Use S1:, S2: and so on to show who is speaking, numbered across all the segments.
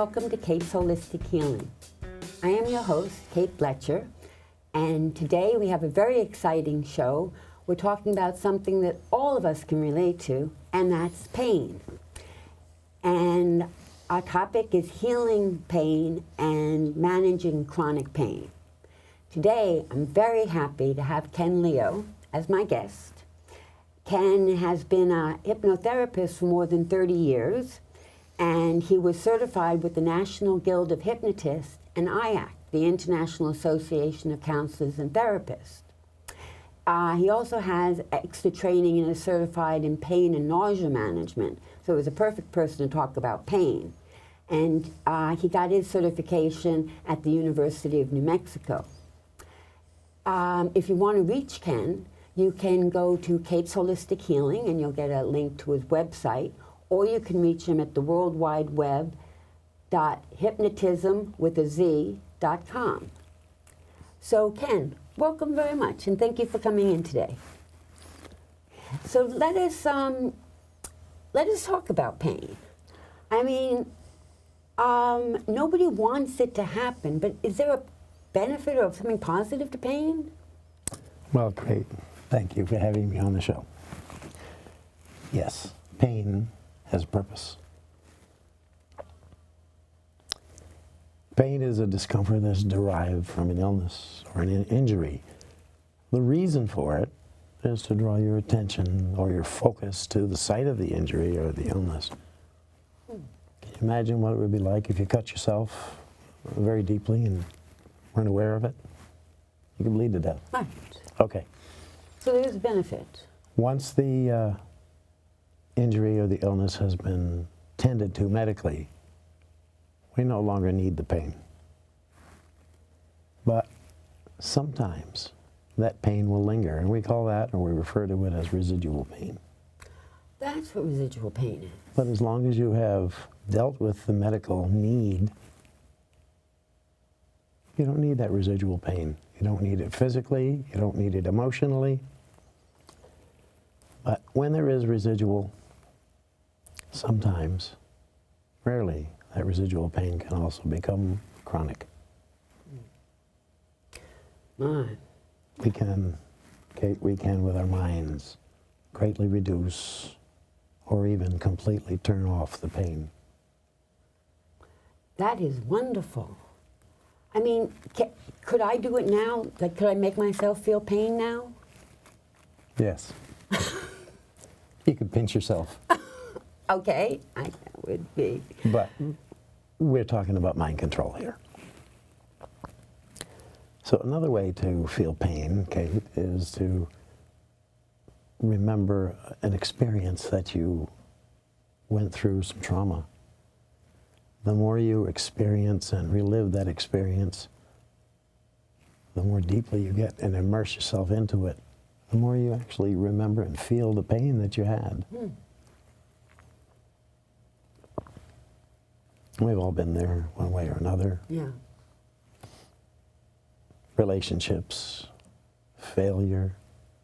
S1: welcome to Kate's Holistic Healing. I am your host, Kate Bletcher, and today we have a very exciting show. We're talking about something that all of us can relate to, and that's pain. And our topic is healing pain and managing chronic pain. Today, I'm very happy to have Ken Leo as my guest. Ken has been a hypnotherapist for more than 30 years, and he was certified with the National Guild of Hypnotists and IAC, the International Association of Counselors and Therapists. He also has extra training and is certified in pain and nausea management, so he's a perfect person to talk about pain. And he got his certification at the University of New Mexico. If you want to reach Ken, you can go to Kate's Holistic Healing and you'll get a link to his website, or you can reach him at the World Wide Web .hypnotism.com. So Ken, welcome very much and thank you for coming in today. So let us talk about pain. I mean, nobody wants it to happen, but is there a benefit or something positive to pain?
S2: Well, great. Thank you for having me on the show. Yes, pain has purpose. Pain is a discomfort that's derived from an illness or an injury. The reason for it is to draw your attention or your focus to the site of the injury or the illness. Can you imagine what it would be like if you cut yourself very deeply and weren't aware of it? You could bleed to death.
S1: Right.
S2: Okay.
S1: So there is a benefit.
S2: Once the injury or the illness has been tended to medically, we no longer need the pain. But sometimes that pain will linger, and we call that, or we refer to it as residual pain.
S1: That's what residual pain is.
S2: But as long as you have dealt with the medical need, you don't need that residual pain. You don't need it physically, you don't need it emotionally. But when there is residual, sometimes, rarely, that residual pain can also become chronic.
S1: Right.
S2: We can, Kate, with our minds, greatly reduce or even completely turn off the pain.
S1: That is wonderful. I mean, could I do it now? Like, could I make myself feel pain now?
S2: Yes. You could pinch yourself.
S1: Okay, that would be.
S2: But we're talking about mind control here. So another way to feel pain, Kate, is to remember an experience that you went through, some trauma. The more you experience and relive that experience, the more deeply you get and immerse yourself into it, the more you actually remember and feel the pain that you had. We've all been there one way or another.
S1: Yeah.
S2: Relationships, failure,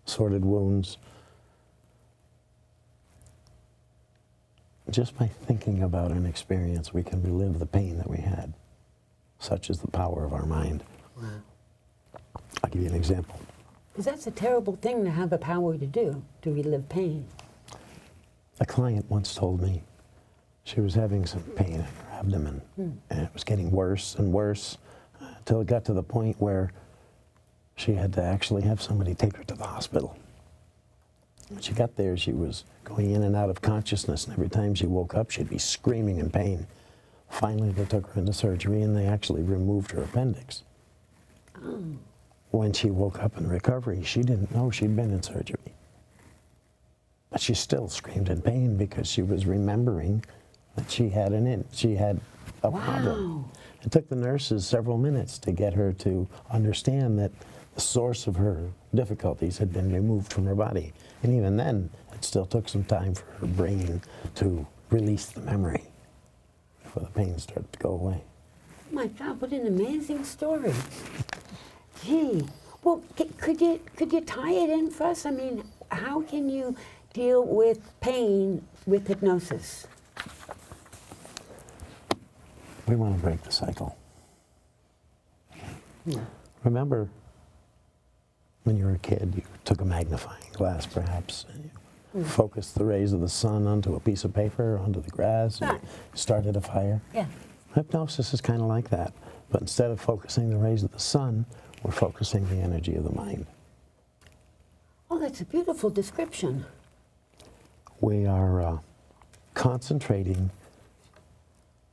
S2: sordid wounds. Just by thinking about an experience, we can relive the pain that we had. Such is the power of our mind.
S1: Wow.
S2: I'll give you an example.
S1: Because that's a terrible thing to have the power to do, to relive pain.
S2: A client once told me she was having some pain in her abdomen, and it was getting worse and worse until it got to the point where she had to actually have somebody take her to the hospital. When she got there, she was going in and out of consciousness, and every time she woke up, she'd be screaming in pain. Finally, they took her into surgery, and they actually removed her appendix.
S1: Oh.
S2: When she woke up in recovery, she didn't know she'd been in surgery. But she still screamed in pain because she was remembering that she had a problem. It took the nurses several minutes to get her to understand that the source of her difficulties had been removed from her body. And even then, it still took some time for her brain to release the memory before the pain started to go away.
S1: Oh my God, what an amazing story. Gee, well, could you tie it in for us? I mean, how can you deal with pain with hypnosis?
S2: We want to break the cycle.
S1: Yeah.
S2: Remember when you were a kid, you took a magnifying glass perhaps, and you focused the rays of the sun onto a piece of paper, onto the grass, and started a fire?
S1: Yeah.
S2: Hypnosis is kind of like that, but instead of focusing the rays of the sun, we're focusing the energy of the mind.
S1: Oh, that's a beautiful description.
S2: We are concentrating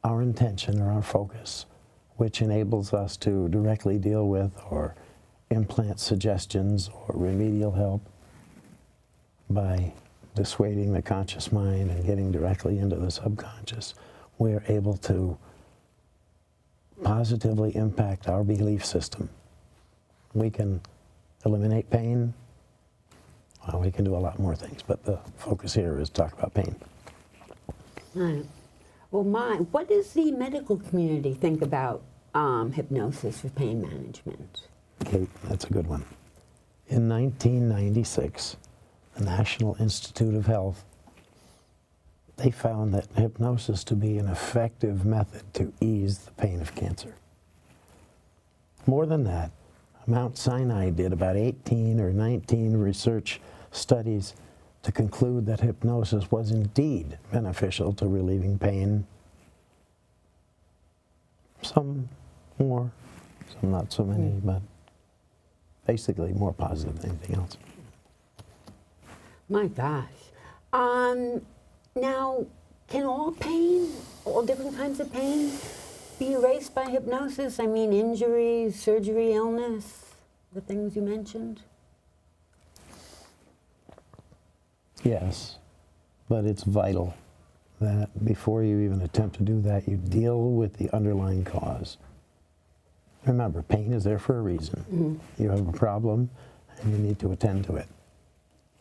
S2: our intention or our focus, which enables us to directly deal with or implant suggestions or remedial help by dissuading the conscious mind and getting directly into the subconscious. We are able to positively impact our belief system. We can eliminate pain. Well, we can do a lot more things, but the focus here is to talk about pain.
S1: Right. Well, what does the medical community think about hypnosis for pain management?
S2: Kate, that's a good one. In 1996, the National Institute of Health, they found that hypnosis to be an effective method to ease the pain of cancer. More than that, Mount Sinai did about 18 or 19 research studies to conclude that hypnosis was indeed beneficial to relieving pain. Some more, some not so many, but basically more positive than anything else.
S1: My gosh. Now, can all pain, all different kinds of pain, be erased by hypnosis? I mean, injuries, surgery, illness, the things you mentioned?
S2: Yes, but it's vital that before you even attempt to do that, you deal with the underlying cause. Remember, pain is there for a reason. You have a problem and you need to attend to it.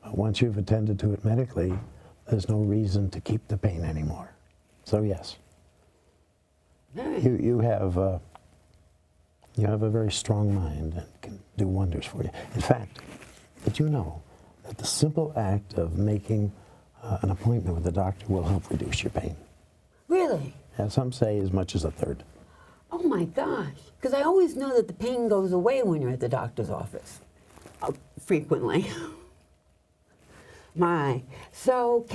S2: But once you've attended to it medically, there's no reason to keep the pain anymore. So yes, you have a very strong mind and can do wonders for you. In fact, did you know that the simple act of making an appointment with a doctor will help reduce your pain?
S1: Really?
S2: And some say as much as a third.
S1: Oh my gosh. Because I always know that the pain goes away when you're at the doctor's office. Frequently. So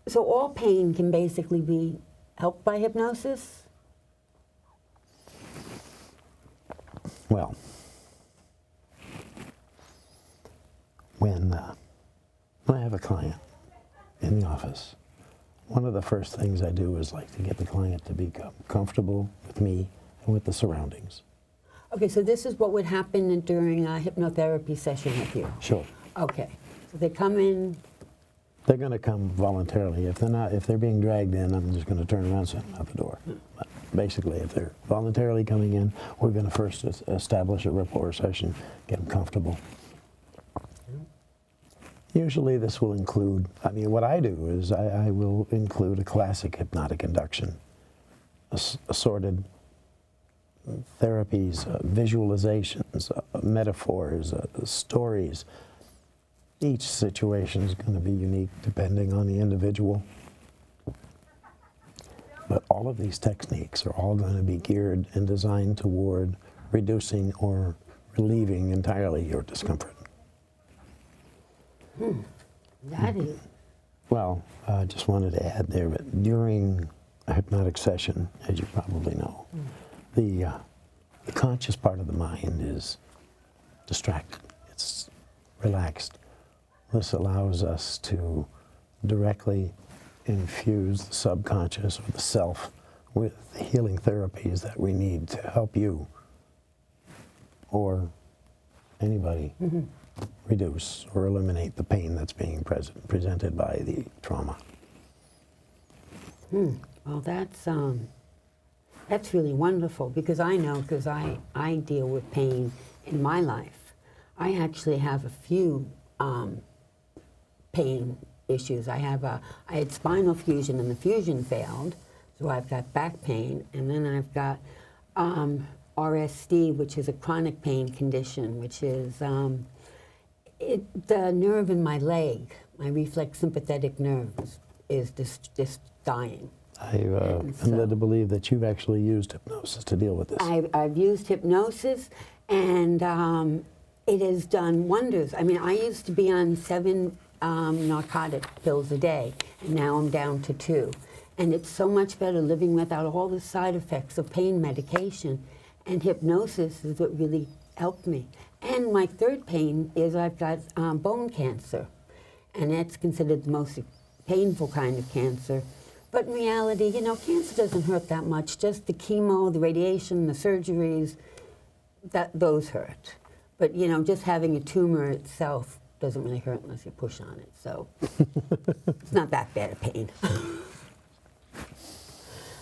S1: so all pain can basically be helped by hypnosis?
S2: Well, when I have a client in the office, one of the first things I do is like to get the client to become comfortable with me and with the surroundings.
S1: Okay, so this is what would happen during a hypnotherapy session with you?
S2: Sure.
S1: Okay, so they come in.
S2: They're going to come voluntarily. If they're being dragged in, I'm just going to turn around and send them out the door. But basically, if they're voluntarily coming in, we're going to first establish a rapport session, get them comfortable. Usually this will include, what I do is I will include a classic hypnotic induction, assorted therapies, visualizations, metaphors, stories. Each situation is going to be unique depending on the individual. But all of these techniques are all going to be geared and designed toward reducing or relieving entirely your discomfort.
S1: That is.
S2: Well, I just wanted to add there that during a hypnotic session, as you probably know, the conscious part of the mind is distracted. It's relaxed. This allows us to directly infuse the subconscious or the self with the healing therapies that we need to help you or anybody reduce or eliminate the pain that's being presented by the trauma.
S1: Well, that's really wonderful because I know, because I deal with pain in my life. I actually have a few pain issues. I had spinal fusion and the fusion failed, so I've got back pain, and then I've got RSD, which is a chronic pain condition, which is the nerve in my leg, my reflex sympathetic nerve is just dying.
S2: I'm led to believe that you've actually used hypnosis to deal with this.
S1: I've used hypnosis, and it has done wonders. I mean, I used to be on 7 narcotic pills a day, and now I'm down to 2. And it's so much better living without all the side effects of pain medication. And hypnosis is what really helped me. And my third pain is I've got bone cancer, and that's considered the most painful kind of cancer. But in reality, you know, cancer doesn't hurt that much. Just the chemo, the radiation, the surgeries, those hurt. But, you know, just having a tumor itself doesn't really hurt unless you push on it. So it's not that bad a pain.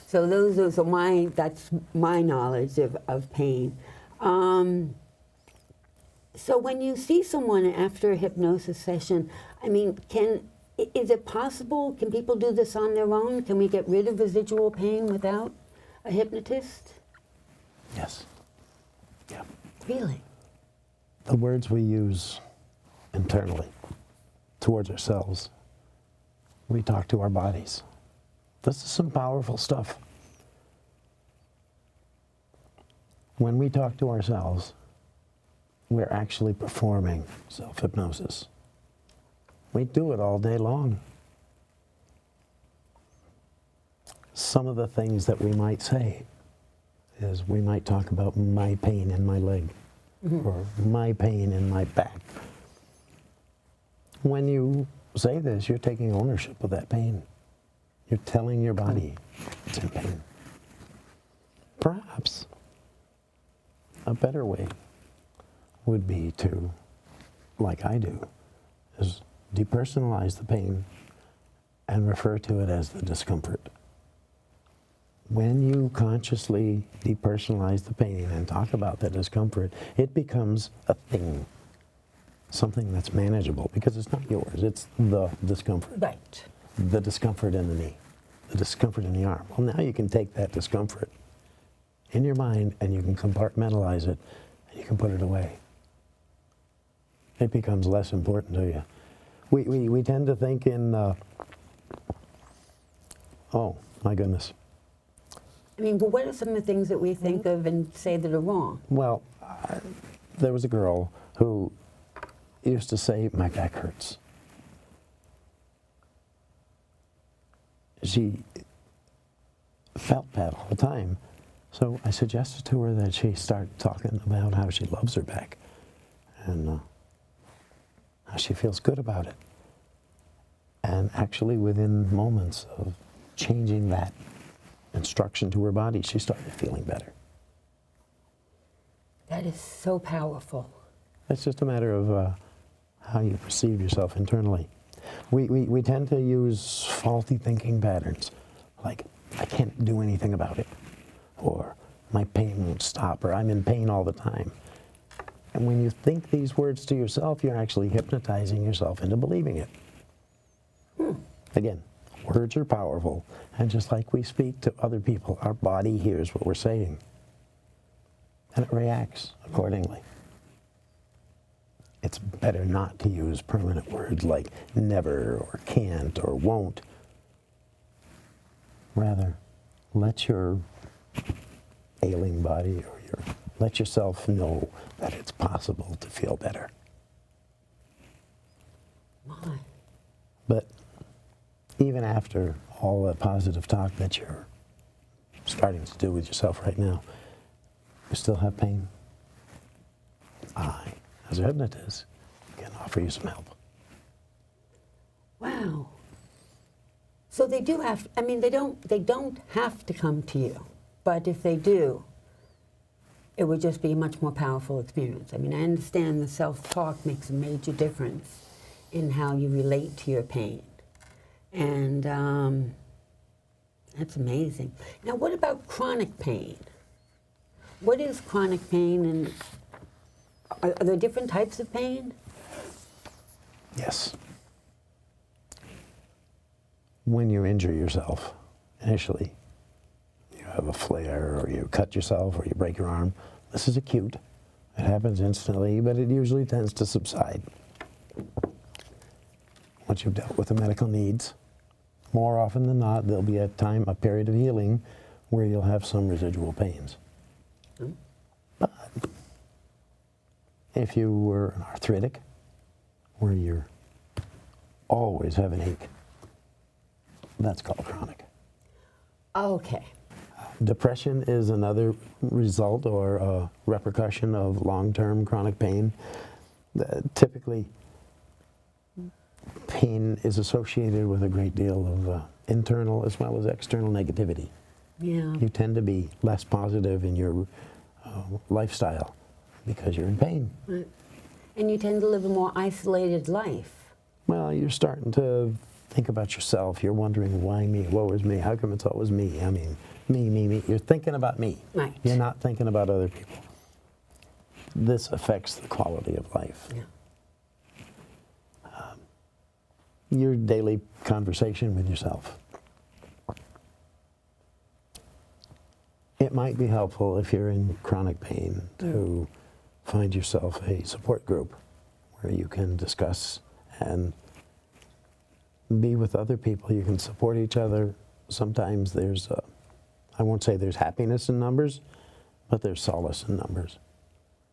S1: So that's my knowledge of pain. So when you see someone after a hypnosis session, I mean, is it possible? Can people do this on their own? Can we get rid of residual pain without a hypnotist?
S2: Yes. Yeah.
S1: Really?
S2: The words we use internally towards ourselves, we talk to our bodies. This is some powerful stuff. When we talk to ourselves, we're actually performing self-hypnosis. We do it all day long. Some of the things that we might say is we might talk about my pain in my leg, or my pain in my back. When you say this, you're taking ownership of that pain. You're telling your body it's in pain. Perhaps a better way would be to, like I do, is depersonalize the pain and refer to it as the discomfort. When you consciously depersonalize the pain and talk about the discomfort, it becomes a thing, something that's manageable, because it's not yours, it's the discomfort.
S1: Right.
S2: The discomfort in the knee, the discomfort in the arm. Well, now you can take that discomfort in your mind and you can compartmentalize it and you can put it away. It becomes less important to you. We tend to think in, oh my goodness.
S1: I mean, but what are some of the things that we think of and say that are wrong?
S2: Well, there was a girl who used to say, my back hurts. She felt that all the time. So I suggested to her that she start talking about how she loves her back and how she feels good about it. And actually within moments of changing that instruction to her body, she started feeling better.
S1: That is so powerful.
S2: It's just a matter of how you perceive yourself internally. We tend to use faulty thinking patterns, like, I can't do anything about it, or my pain won't stop, or I'm in pain all the time. And when you think these words to yourself, you're actually hypnotizing yourself into believing it. Again, words are powerful, and just like we speak to other people, our body hears what we're saying, and it reacts accordingly. It's better not to use permanent words like never, or can't, or won't. Rather, let your ailing body, or let yourself know that it's possible to feel better.
S1: My.
S2: But even after all the positive talk that you're starting to do with yourself right now, you still have pain. I, as a hypnotist, can offer you some help.
S1: Wow. So they do have, I mean, they don't have to come to you, but if they do, it would just be a much more powerful experience. I mean, I understand the self-talk makes a major difference in how you relate to your pain. And that's amazing. Now, what about chronic pain? What is chronic pain, and are there different types of pain?
S2: Yes. When you injure yourself, initially, you have a flare, or you cut yourself, or you break your arm, this is acute. It happens instantly, but it usually tends to subside. Once you've dealt with the medical needs, more often than not, there'll be a period of healing where you'll have some residual pains. But if you were an arthritic, where you're always have an ache, that's called chronic.
S1: Okay.
S2: Depression is another result or a repercussion of long-term chronic pain. Typically, pain is associated with a great deal of internal as well as external negativity.
S1: Yeah.
S2: You tend to be less positive in your lifestyle because you're in pain.
S1: Right. And you tend to live a more isolated life.
S2: Well, you're starting to think about yourself. You're wondering, why me? Woe is me. How come it's always me? I mean, me. You're thinking about me.
S1: Right.
S2: You're not thinking about other people. This affects the quality of life.
S1: Yeah.
S2: Your daily conversation with yourself. It might be helpful if you're in chronic pain to find yourself a support group where you can discuss and be with other people. You can support each other. Sometimes there's, I won't say there's happiness in numbers, but there's solace in numbers.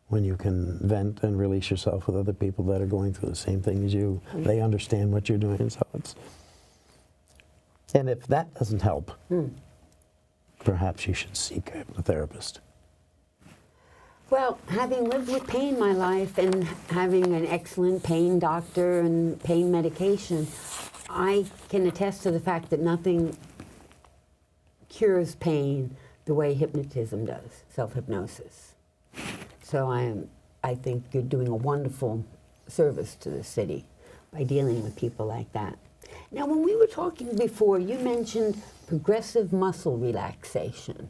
S2: When you can vent and release yourself with other people that are going through the same thing as you, they understand what you're doing. So it's, and if that doesn't help, perhaps you should seek a hypnotherapist.
S1: Well, having lived with pain my life and having an excellent pain doctor and pain medication, I can attest to the fact that nothing cures pain the way hypnotism does, self-hypnosis. So I think you're doing a wonderful service to the city by dealing with people like that. Now, when we were talking before, you mentioned progressive muscle relaxation.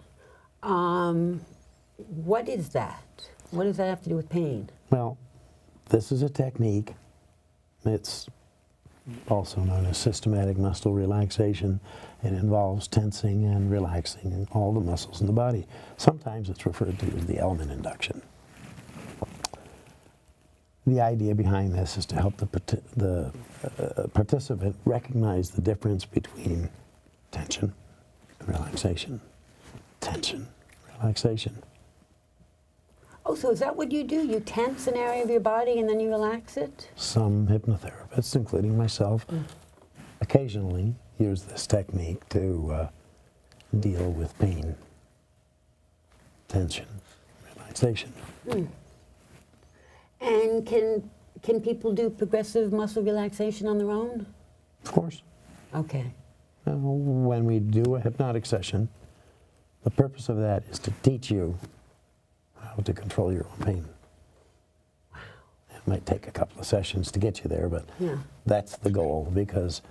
S1: What is that? What does that have to do with pain?
S2: Well, this is a technique. It's also known as systematic muscle relaxation. It involves tensing and relaxing all the muscles in the body. Sometimes it's referred to as the element induction. The idea behind this is to help the participant recognize the difference between tension and relaxation. Tension, relaxation.
S1: Oh, so is that what you do? You tense an area of your body and then you relax it?
S2: Some hypnotherapists, including myself, occasionally use this technique to deal with pain, tension, relaxation.
S1: And can people do progressive muscle relaxation on their own?
S2: Of course.
S1: Okay.
S2: When we do a hypnotic session, the purpose of that is to teach you how to control your own pain.
S1: Wow.
S2: It might take a couple of sessions to get you there, but that's the goal, because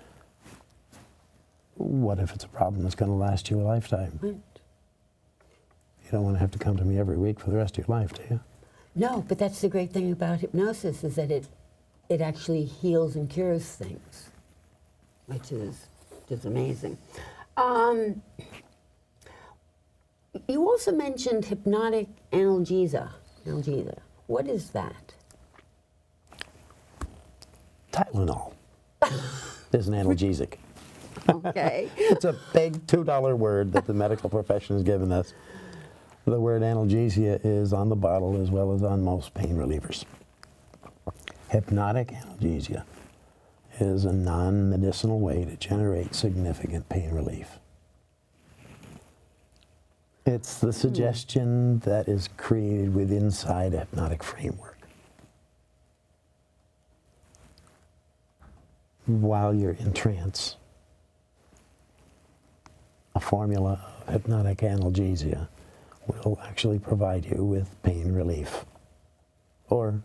S2: what if it's a problem that's going to last you a lifetime?
S1: Right.
S2: You don't want to have to come to me every week for the rest of your life, do you?
S1: No, but that's the great thing about hypnosis, is that it actually heals and cures things, which is just amazing. You also mentioned hypnotic analgesia. What is that?
S2: Tylenol is an analgesic.
S1: Okay.
S2: It's a big $2 word that the medical profession has given us. The word analgesia is on the bottle as well as on most pain relievers. Hypnotic analgesia is a non-medicinal way to generate significant pain relief. It's the suggestion that is created inside a hypnotic framework. While you're in trance, a formula of hypnotic analgesia will actually provide you with pain relief or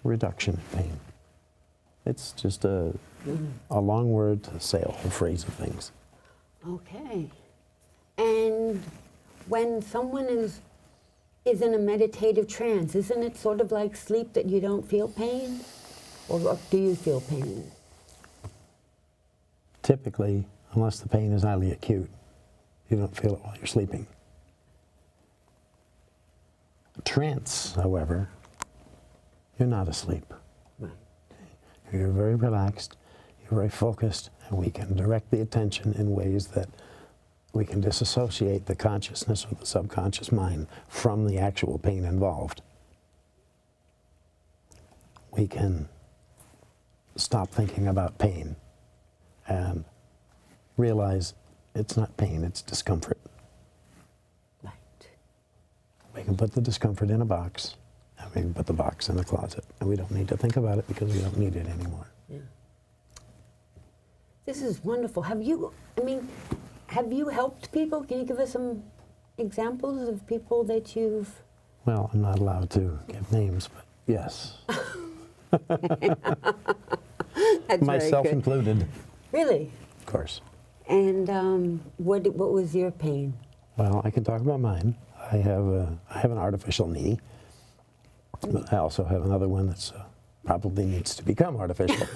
S2: reduction in pain. It's just a long word to say a whole phrase of things.
S1: Okay. And when someone is in a meditative trance, isn't it sort of like sleep that you don't feel pain? Or do you feel pain?
S2: Typically, unless the pain is highly acute, you don't feel it while you're sleeping. Trance, however, you're not asleep.
S1: Right.
S2: You're very relaxed, very focused, and we can direct the attention in ways that we can disassociate the consciousness or the subconscious mind from the actual pain involved. We can stop thinking about pain and realize it's not pain, it's discomfort.
S1: Right.
S2: We can put the discomfort in a box, and we can put the box in the closet, and we don't need to think about it because we don't need it anymore.
S1: Yeah. This is wonderful. Have you helped people? Can you give us some examples of people that you've...
S2: Well, I'm not allowed to give names, but yes.
S1: That's
S2: Myself
S1: very good.
S2: included,
S1: Really?
S2: of course.
S1: And what was your pain?
S2: Well, I can talk about mine. I have an artificial knee, but I also have another one that's probably needs to become artificial.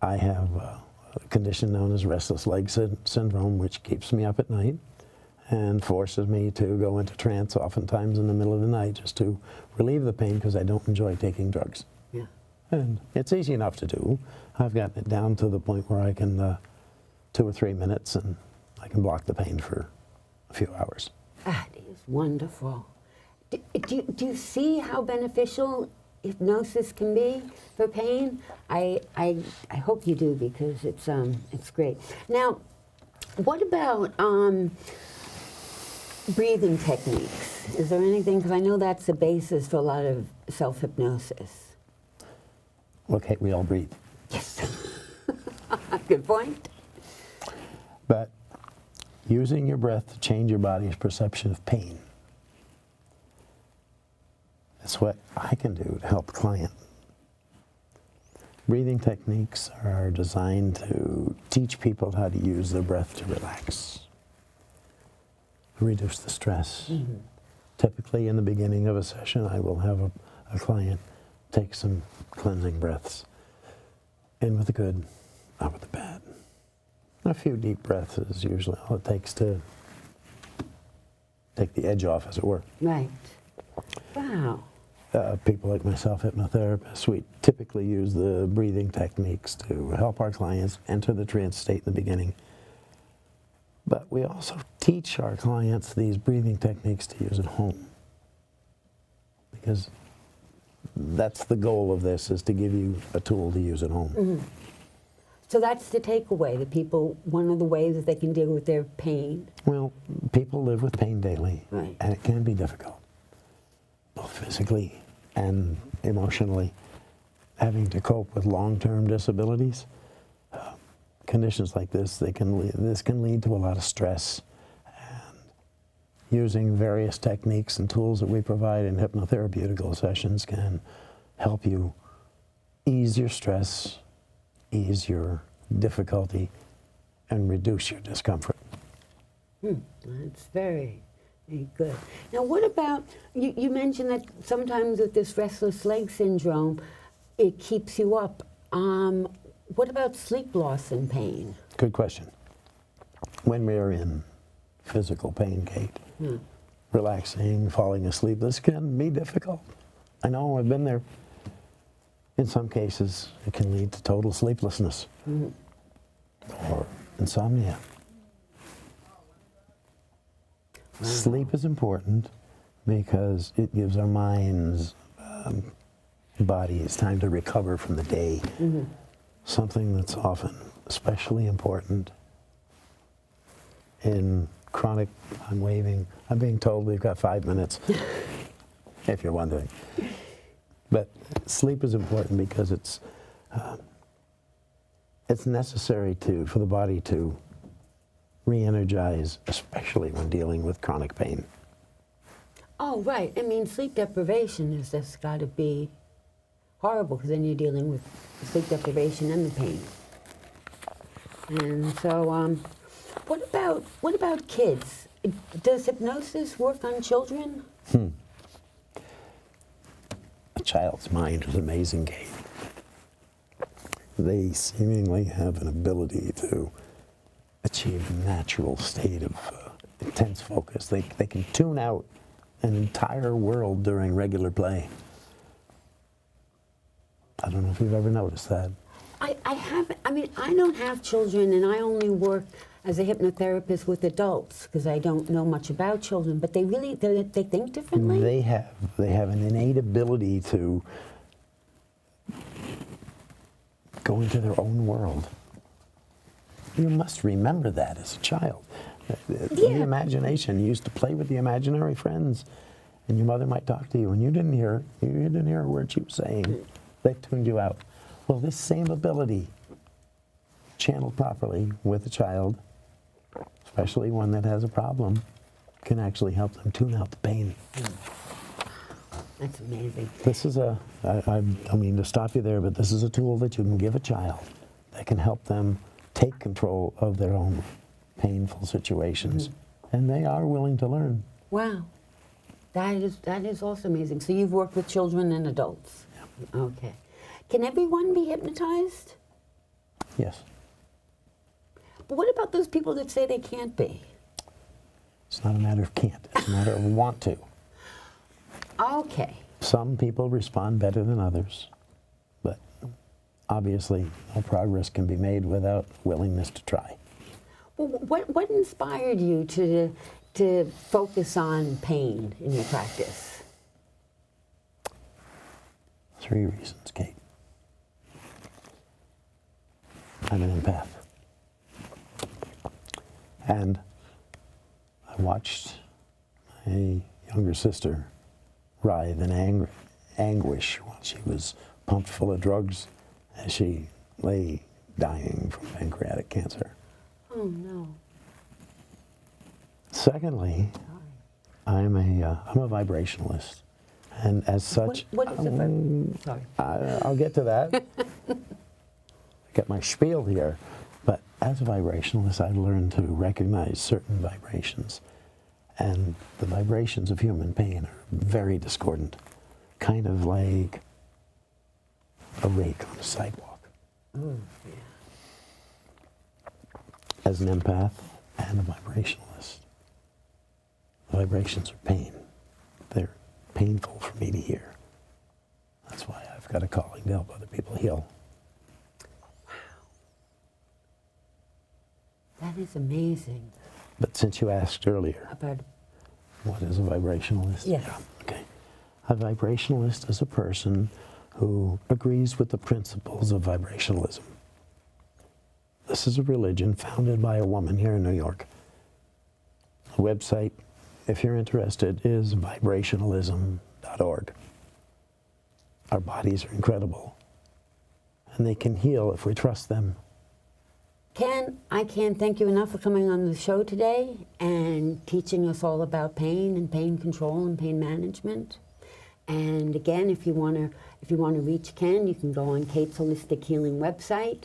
S2: I have a condition known as restless leg syndrome, which keeps me up at night and forces me to go into trance oftentimes in the middle of the night just to relieve the pain because I don't enjoy taking drugs.
S1: Yeah.
S2: And it's easy enough to do. I've gotten it down to the point where I can 2 or 3 minutes and I can block the pain for a few hours.
S1: That is wonderful. Do you see how beneficial hypnosis can be for pain? I hope you do because it's great. Now, what about breathing techniques? Is there anything, because I know that's the basis for a lot of self-hypnosis.
S2: Okay, we all breathe.
S1: Yes. Good point.
S2: But using your breath to change your body's perception of pain. That's what I can do to help the client. Breathing techniques are designed to teach people how to use their breath to relax, reduce the stress. Mm-hmm. Typically in the beginning of a session, I will have a client take some cleansing breaths, in with the good, out with the bad. A few deep breaths is usually all it takes to take the edge off, as it were.
S1: Right. Wow.
S2: People like myself, hypnotherapists, we typically use the breathing techniques to help our clients enter the trance state in the beginning. But we also teach our clients these breathing techniques to use at home. Because that's the goal of this, is to give you a tool to use at home.
S1: Mm-hmm. So that's the takeaway, that people, one of the ways that they can deal with their pain.
S2: Well, people live with pain daily,
S1: right,
S2: and it can be difficult, both physically and emotionally. Having to cope with long-term disabilities, conditions like this, this can lead to a lot of stress. And using various techniques and tools that we provide in hypnotherapeutical sessions can help you ease your stress, ease your difficulty, and reduce your discomfort.
S1: That's very, very good. Now, what about, you mentioned that sometimes with this restless leg syndrome, it keeps you up. What about sleep loss and pain?
S2: Good question. When we're in physical pain, Kate, relaxing, falling asleep, this can be difficult. I know, I've been there. In some cases, it can lead to total sleeplessness or insomnia. Wow. Sleep is important because it gives our minds, bodies time to recover from the day. Something that's often especially important in chronic, I'm being told we've got 5 minutes, if you're wondering. But sleep is important because it's necessary for the body to re-energize, especially when dealing with chronic pain.
S1: Oh, right. I mean, sleep deprivation has just got to be horrible, because then you're dealing with sleep deprivation and the pain. And so, what about kids? Does hypnosis work on children?
S2: A child's mind is amazing, Kate. They seemingly have an ability to achieve a natural state of intense focus. They can tune out an entire world during regular play. I don't know if you've ever noticed that.
S1: I haven't, I mean, I don't have children, and I only work as a hypnotherapist with adults because I don't know much about children, but they really, they think differently?
S2: They have an innate ability to go into their own world. You must remember that as a child. The imagination, you used to play with the imaginary friends, and your mother might talk to you, and you didn't hear a word she was saying. They tuned you out. Well, this same ability, channeled properly with a child, especially one that has a problem, can actually help them tune out the pain.
S1: That's amazing.
S2: This is I don't mean to stop you there, but this is a tool that you can give a child that can help them take control of their own painful situations. And they are willing to learn.
S1: Wow. That is also amazing. So you've worked with children and adults? Yeah. Okay. Can everyone be hypnotized?
S2: Yes.
S1: But what about those people that say they can't be?
S2: It's not a matter of can't, it's a matter of want to.
S1: Okay.
S2: Some people respond better than others, but obviously no progress can be made without willingness to try.
S1: Well, what inspired you to focus on pain in your practice?
S2: 3 reasons, Kate. I'm an empath. And I watched my younger sister writhe in anguish while she was pumped full of drugs as she lay dying from pancreatic cancer.
S1: Oh, no.
S2: Secondly, I'm a vibrationalist. And as such,
S1: What is a sorry.
S2: I'll get to that. Get my spiel here. But as a vibrationalist, I've learned to recognize certain vibrations. And the vibrations of human pain are very discordant, kind of like a rake on a sidewalk.
S1: Oh, yeah.
S2: As an empath and a vibrationalist, the vibrations are pain. They're painful for me to hear. That's why I've got a calling to help other people heal.
S1: That is amazing.
S2: But since you asked earlier,
S1: About
S2: what is a vibrationalist?
S1: Yes.
S2: Yeah, okay. A vibrationalist is a person who agrees with the principles of vibrationalism. This is a religion founded by a woman here in New York. The website, if you're interested, is vibrationalism.org. Our bodies are incredible, and they can heal if we trust them.
S1: Ken, I can't thank you enough for coming on the show today and teaching us all about pain and pain control and pain management. And again, if you want to reach Ken, you can go on Kate's Holistic Healing website,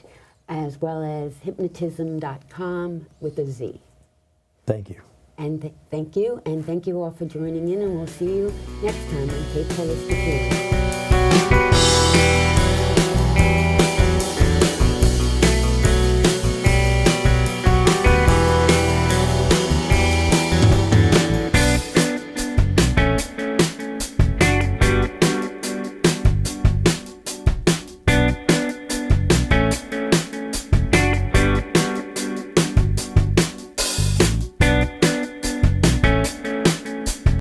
S1: as well as hypnotism.com with a Z.
S2: Thank you.
S1: And thank you all for joining in, and we'll see you next time on Kate's Holistic Healing.